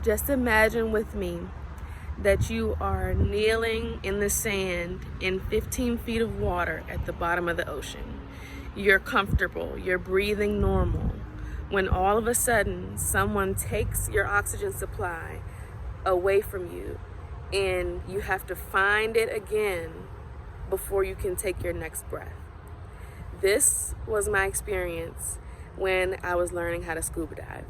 Just imagine with me that you are kneeling in the sand in 15 feet of water at the bottom of the ocean. You're comfortable, you're breathing normal, when all of a sudden someone takes your oxygen supply away from you and you have to find it again before you can take your next breath. This was my experience when I was learning how to scuba dive.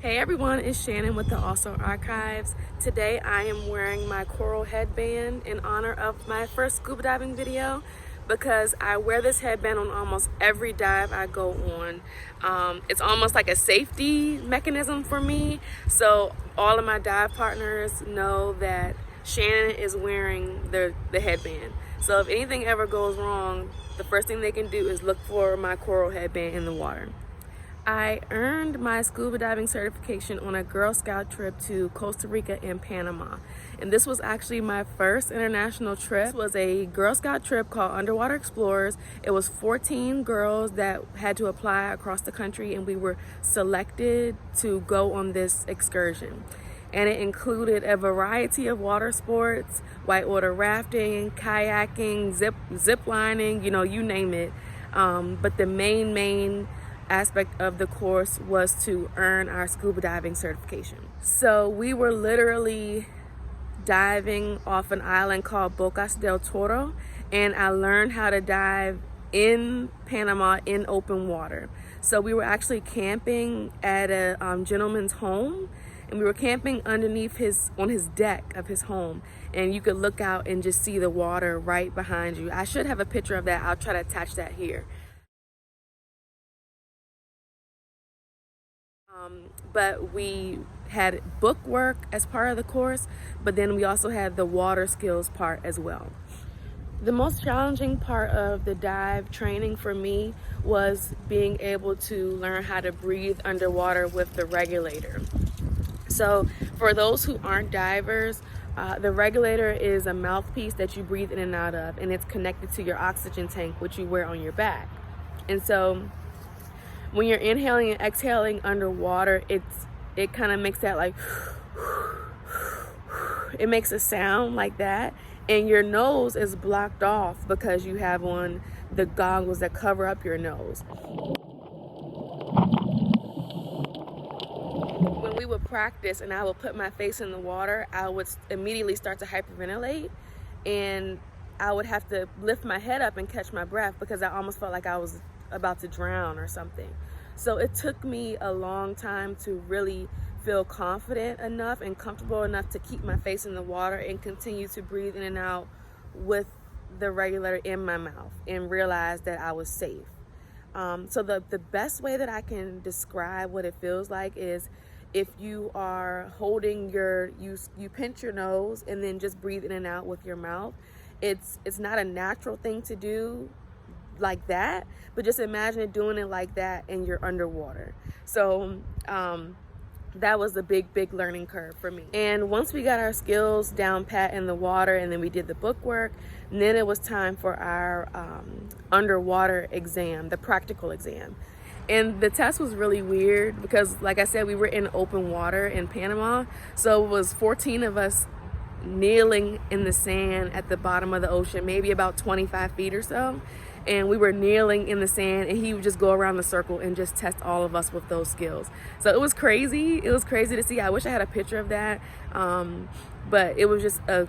Hey everyone, it's Shannon with the Also Archives. Today I am wearing my coral headband in honor of my first scuba diving video because I wear this headband on almost every dive I go on. It's almost like a safety mechanism for me, so all of my dive partners know that Shannon is wearing the headband. So if anything ever goes wrong, the first thing they can do is look for my coral headband in the water. I earned my scuba diving certification on a Girl Scout trip to Costa Rica and Panama. And this was actually my first international trip. This was a Girl Scout trip called Underwater Explorers. It was 14 girls that had to apply across the country, and we were selected to go on this excursion. And it included a variety of water sports, whitewater rafting, kayaking, zip lining, you name it. But the main aspect of the course was to earn our scuba diving certification. So we were literally diving off an island called Bocas del Toro, and I learned how to dive in Panama in open water. So we were actually camping at a gentleman's home, and we were camping underneath on his deck of his home, and you could look out and just see the water right behind you. I should have a picture of that. I'll try to attach that here. But we had book work as part of the course, but then we also had the water skills part as well. The most challenging part of the dive training for me was being able to learn how to breathe underwater with the regulator. So for those who aren't divers, the regulator is a mouthpiece that you breathe in and out of, and it's connected to your oxygen tank, which you wear on your back. And so when you're inhaling and exhaling underwater, it kind of makes that it makes a sound like that, and your nose is blocked off because you have on the goggles that cover up your nose. When we would practice and I would put my face in the water, I would immediately start to hyperventilate, and I would have to lift my head up and catch my breath because I almost felt like I was about to drown or something. So it took me a long time to really feel confident enough and comfortable enough to keep my face in the water and continue to breathe in and out with the regulator in my mouth and realize that I was safe. So the best way that I can describe what it feels like is if you are holding you pinch your nose and then just breathe in and out with your mouth. It's not a natural thing to do like that, but just imagine doing it like that and you're underwater. So that was a big learning curve for me. And once we got our skills down pat in the water, and then we did the book work, and then it was time for our underwater exam, the practical exam. And the test was really weird because, like I said, we were in open water in Panama, so it was 14 of us kneeling in the sand at the bottom of the ocean, maybe about 25 feet or so. And we were kneeling in the sand, and he would just go around the circle and just test all of us with those skills. So it was crazy. It was crazy to see. I wish I had a picture of that. But it was just a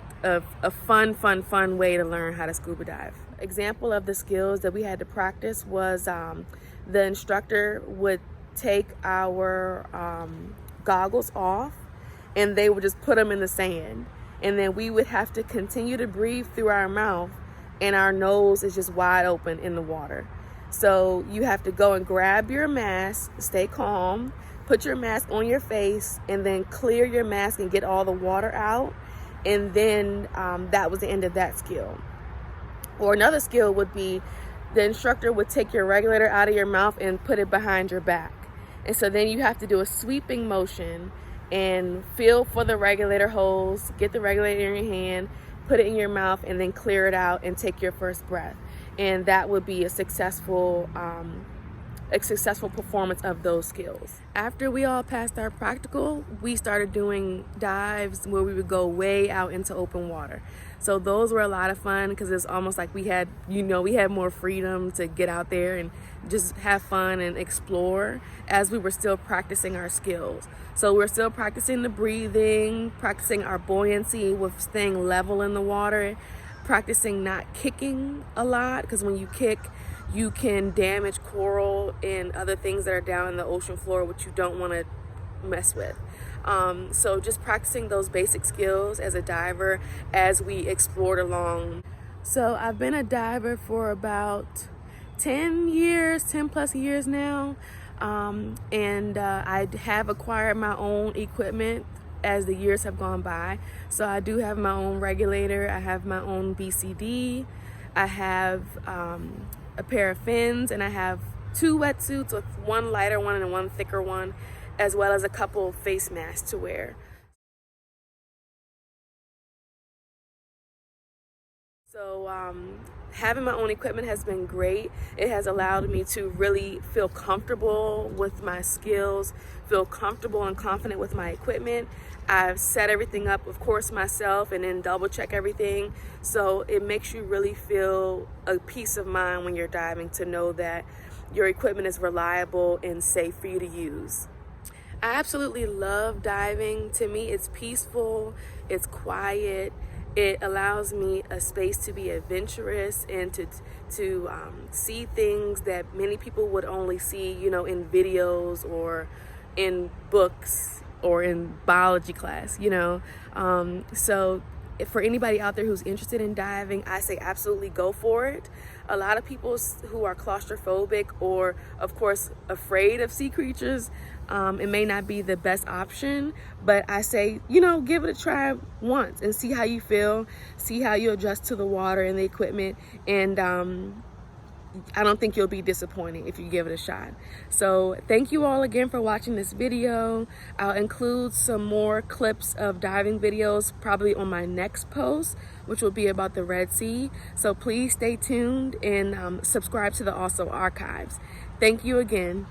fun way to learn how to scuba dive. Example of the skills that we had to practice was the instructor would take our goggles off, and they would just put them in the sand. And then we would have to continue to breathe through our mouth, and our nose is just wide open in the water. So you have to go and grab your mask, stay calm, put your mask on your face, and then clear your mask and get all the water out. And then that was the end of that skill. Or another skill would be the instructor would take your regulator out of your mouth and put it behind your back. And so then you have to do a sweeping motion and feel for the regulator hose, get the regulator in your hand, put it in your mouth, and then clear it out and take your first breath. And that would be a successful a successful performance of those skills. After we all passed our practical, we started doing dives where we would go way out into open water. So those were a lot of fun because it's almost like we had more freedom to get out there and just have fun and explore as we were still practicing our skills. So we're still practicing the breathing, practicing our buoyancy with staying level in the water, practicing not kicking a lot, because when you kick, you can damage coral and other things that are down in the ocean floor, which you don't want to mess with. So just practicing those basic skills as a diver as we explored along. So I've been a diver for about 10 plus years now. I have acquired my own equipment as the years have gone by. So I do have my own regulator, I have my own BCD, I have a pair of fins, and I have 2 wetsuits, with one lighter one and one thicker one, as well as a couple face masks to wear. So having my own equipment has been great. It has allowed me to really feel comfortable with my skills, feel comfortable and confident with my equipment. I've set everything up, of course, myself, and then double check everything. So it makes you really feel a peace of mind when you're diving, to know that your equipment is reliable and safe for you to use. I absolutely love diving. To me, it's peaceful, it's quiet. It allows me a space to be adventurous and to see things that many people would only see, in videos or in books or in biology class, So for anybody out there who's interested in diving, I say absolutely go for it. A lot of people who are claustrophobic or, of course, afraid of sea creatures, it may not be the best option, but I say, give it a try once and see how you feel, see how you adjust to the water and the equipment, and I don't think you'll be disappointed if you give it a shot. So thank you all again for watching this video. I'll include some more clips of diving videos probably on my next post, which will be about the Red Sea. So please stay tuned and subscribe to the Also Archives. Thank you again.